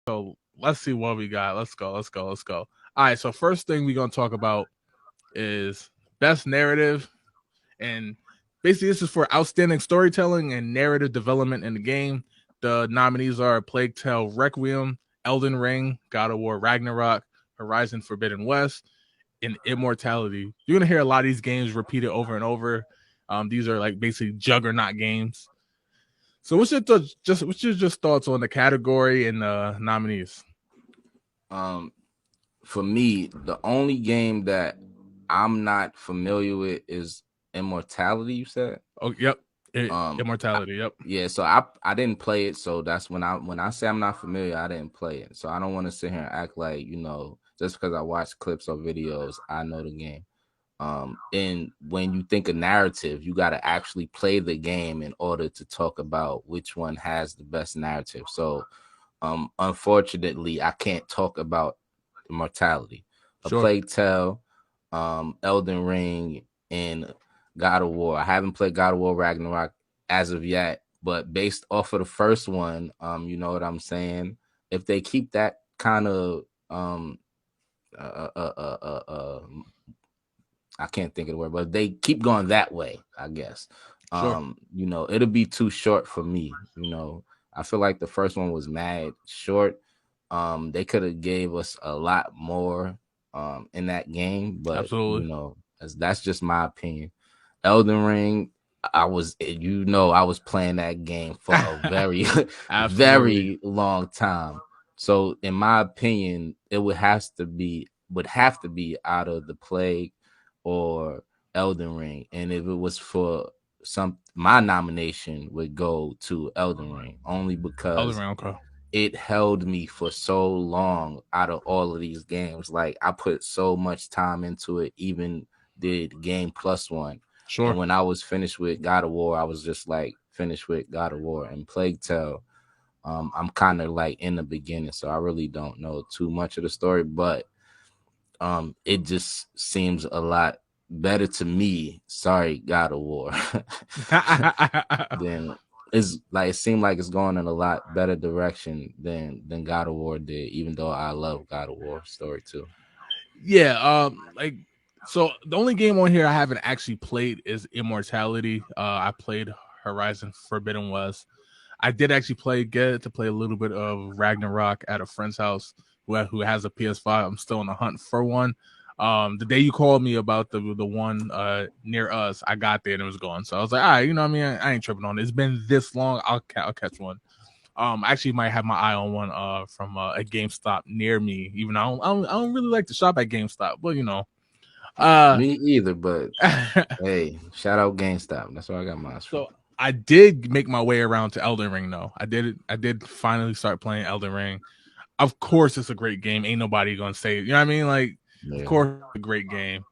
So let's see what we got. Let's go. All right. So first thing we're gonna talk about is best narrative, and basically this is for outstanding storytelling and narrative development in the game. The nominees are Plague Tale Requiem, Elden Ring, God of War Ragnarok, Horizon Forbidden West, and Immortality. You're gonna hear a lot of these games repeated over and over. These are like basically juggernaut games. So what's your just thoughts on the category and the nominees? For me, the only game that I'm not familiar with is Immortality. You said? Oh, yep. Immortality. Yep. Yeah. So I didn't play it. So that's when I say I'm not familiar, I didn't play it. So I don't want to sit here and act like just because I watch clips or videos, I know the game. And when you think of narrative, you got to actually play the game in order to talk about which one has the best narrative. So unfortunately I can't talk about Immortality. A Sure. Plague Tale, Elden Ring, and God of War. I haven't played God of War Ragnarok as of yet, but based off of the first one, you know what I'm saying? If they keep that kind of I can't think of the word, but they keep going that way, I guess. Sure. It'll be too short for me. I feel like the first one was mad short. They could have gave us a lot more in that game, but Absolutely. that's just my opinion. Elden Ring, I was playing that game for a very Absolutely. very long time. So in my opinion, it would have to be out of the Plague or Elden Ring. And if it was for my nomination would go to Elden Ring only Elden because Ring. Okay. it held me for so long out of all of these games. Like I put so much time into it, even did Game Plus one. Sure. And when I was finished with God of War, I was just like finished with God of War and Plague Tale. I'm kind of like in the beginning, so I really don't know too much of the story, but it just seems a lot better to me. Sorry, God of War. Then it seemed like it's going in a lot better direction than God of War did, even though I love God of War story too. Yeah. So the only game on here I haven't actually played is Immortality. I played Horizon Forbidden West. I did actually get to play a little bit of Ragnarok at a friend's house who has a PS5. I'm still on the hunt for one. The day you called me about the one near us, I got there and it was gone. So I was like, all right, you know what I mean? I ain't tripping on it. It's been this long. I'll catch one. I actually might have my eye on one from a GameStop near me. Even though I don't really like to shop at GameStop, but Me either, but hey, shout out GameStop. That's where I got mine from. So I did make my way around to Elden Ring though. I did finally start playing Elden Ring. Of course it's a great game. Ain't nobody gonna say it. You know what I mean? Like, Yeah. of course it's a great game.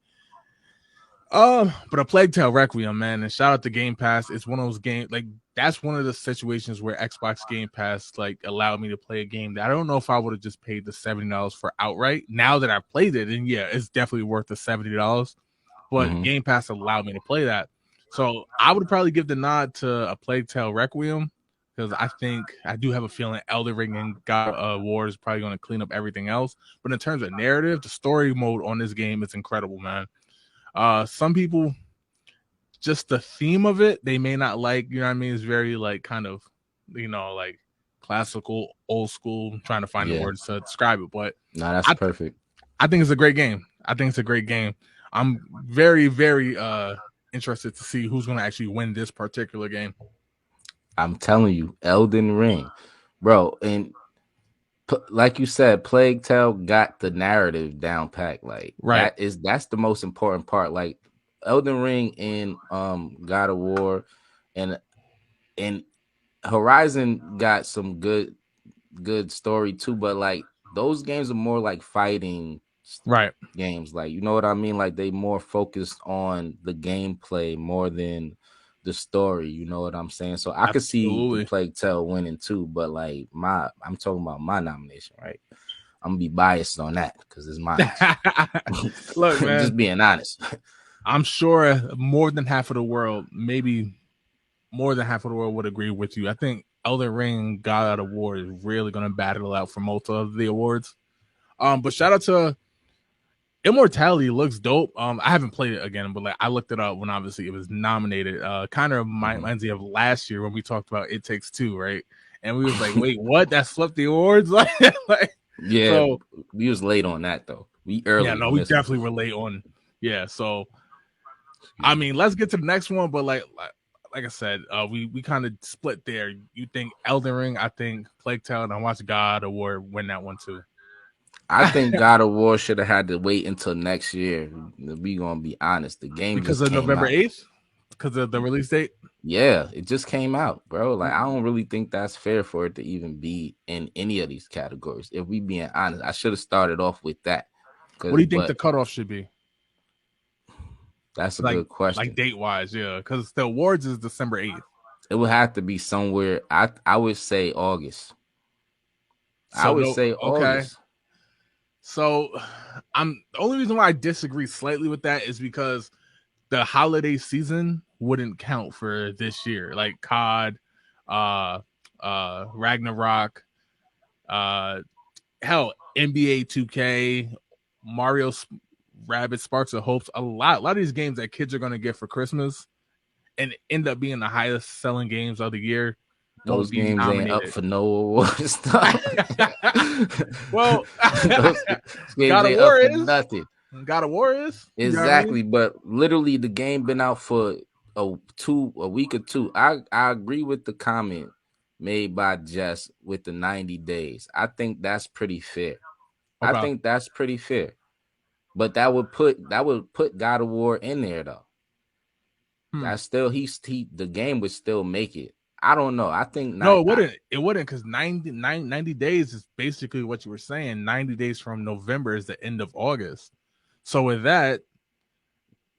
But a Plague Tale Requiem, man, and shout out to Game Pass. It's one of those games, like that's one of the situations where Xbox Game Pass like allowed me to play a game that I don't know if I would have just paid the $70 for outright. Now that I've played it, and yeah, it's definitely worth the $70. But Game Pass allowed me to play that. So I would probably give the nod to a Plague Tale Requiem because I do have a feeling Elden Ring and God of War is probably going to clean up everything else. But in terms of narrative, the story mode on this game is incredible, man. Some people, just the theme of it, they may not like. You know what I mean? It's very like kind of, like classical, old school. I'm trying to find the words to describe it, but no, that's perfect. I think it's a great game. I'm very, very interested to see who's going to actually win this particular game. I'm telling you, Elden Ring, bro, and like you said, Plague Tale got the narrative down packed. Like right. that's the most important part. Like Elden Ring and God of War and Horizon got some good story too, but like those games are more like fighting games. Like, you know what I mean? Like they more focused on the gameplay more than the story. You know what I'm saying? So I could see the Plague Tale winning too, but like I'm talking about my nomination, right? I'm gonna be biased on that because it's mine. Look, man, just being honest. I'm sure more than half of the world, maybe more than half of the world, would agree with you. I think Elden Ring, God of War is really going to battle out for most of the awards. But shout out to Immortality, looks dope. I haven't played it again, but like I looked it up when obviously it was nominated. Kind of reminds me of last year when we talked about It Takes Two, right? And we was like, wait, what? That swept the awards? like, Yeah, so we was late on that though. We early no, on we this one. definitely were late on. Yeah, so I mean, let's get to the next one, but like I said, we kind of split there. You think Elden Ring? I think Plague Tale, and I watch God of War win that one too. I think God of War should have had to wait until next year. We gonna be honest. The game Because just of came November out. 8th, because of the release date. Yeah, it just came out, bro. Like I don't really think that's fair for it to even be in any of these categories. If we being honest, I should have started off with that. What do you think But the cutoff should be? that's a Like good question. date wise, yeah. Because the awards is December 8th. It would have to be somewhere. I would say August. I So would no, say okay. August. So the only reason why I disagree slightly with that is because the holiday season wouldn't count for this year. Like COD, Ragnarok, hell, NBA 2K, Mario Rabbit Sparks of Hopes, a lot of these games that kids are gonna get for Christmas and end up being the highest selling games of the year won't Those be games ain't up nominated. for no award stuff. Well, those games God of ain't War up for is. nothing. God of War is. Exactly, you know what I mean? but literally the game been out for a week or two. I agree with the comment made by Jess with the 90 days. I think that's pretty fair. I Okay. think that's pretty fair. But that would put God of War in there though. That's still the game would still make it. I don't know. I think not. No, it wouldn't. It wouldn't because 90 days is basically what you were saying. 90 days from November is the end of August. So with that,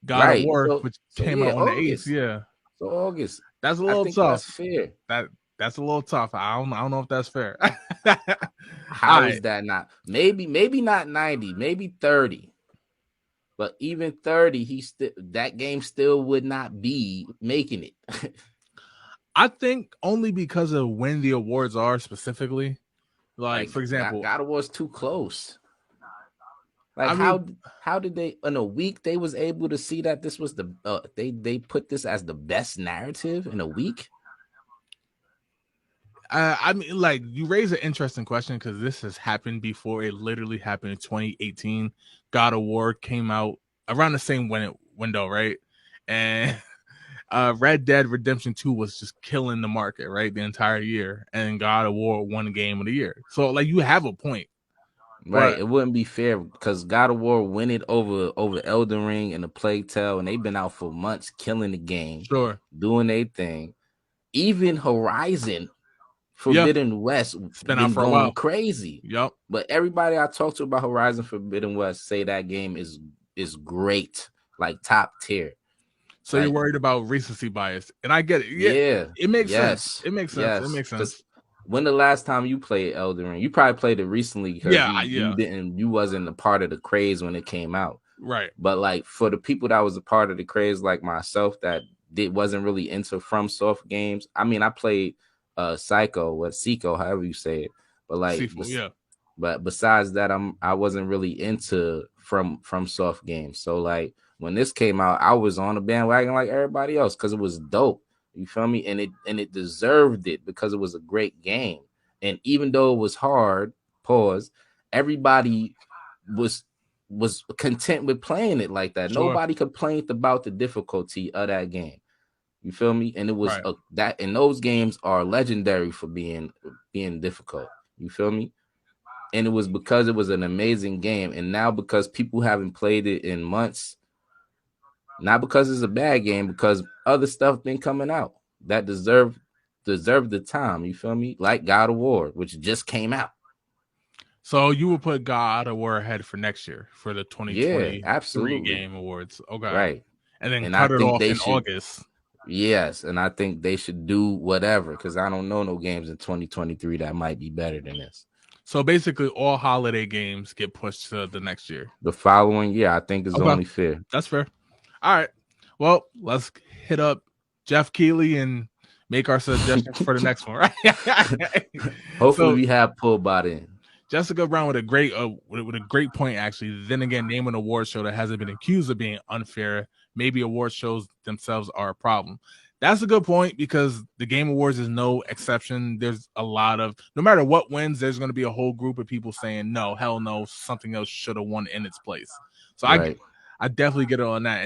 God of Right. War, So which so came yeah, out on the 8th, August. yeah, So August. that's a I little think tough. that's fair. That's a little tough. I don't know if that's fair. How is that not? Maybe not 90, maybe 30. But even 30, that game still would not be making it. I think only because of when the awards are specifically. Like for example, God of War's too close. Like I mean, how did they in a week they was able to see that this was the they put this as the best narrative in a week? I mean, like you raise an interesting question because this has happened before. It literally happened in 2018. God of War came out around the same window, right? And Red Dead Redemption 2 was just killing the market, right? The entire year. And God of War won game of the year. So like you have a point. Right. But it wouldn't be fair because God of War win it over Elden Ring and the Plague Tale, and they've been out for months killing the game, sure, doing their thing. Even Horizon Forbidden West been for a going while. crazy. Yep. But everybody I talk to about Horizon Forbidden West say that game is great, like top tier. So you're worried about recency bias, and I get it. Yeah, it makes sense. It makes sense. Yes. It makes sense. When the last time you played Elden Ring? You probably played it recently because you wasn't a part of the craze when it came out. Right. But like for the people that was a part of the craze, like myself, that wasn't really into FromSoft games. I mean, I played Seiko, however you say it. But like Seafood, but besides that, I wasn't really into FromSoft games. So like when this came out, I was on the bandwagon like everybody else because it was dope. You feel me? And it deserved it because it was a great game. And even though it was hard, everybody was content with playing it like that. Sure. Nobody complained about the difficulty of that game. You feel me? And it was right. And those games are legendary for being difficult. You feel me? And it was because it was an amazing game. And now because people haven't played it in months, not because it's a bad game, because other stuff been coming out that deserve the time. You feel me? Like God of War, which just came out. So you would put God of War ahead for next year for the 2023 Game Awards. Okay. Right. And then cut it off in August. Yes, and I think they should do whatever because I don't know no games in 2023 that might be better than this. So basically, all holiday games get pushed to the next year. The following year, I think, is only fair. That's fair. All right. Well, let's hit up Jeff Keighley and make our suggestions for the next one, right? Hopefully, So we have pull by then. Jessica Brown with a great point, actually. Then again, name an award show that hasn't been accused of being unfair. Maybe award shows themselves are a problem. That's a good point because the Game Awards is no exception. There's a lot of, no matter what wins, there's going to be a whole group of people saying no, hell no, something else should have won in its place. So Right. I definitely get it on that. And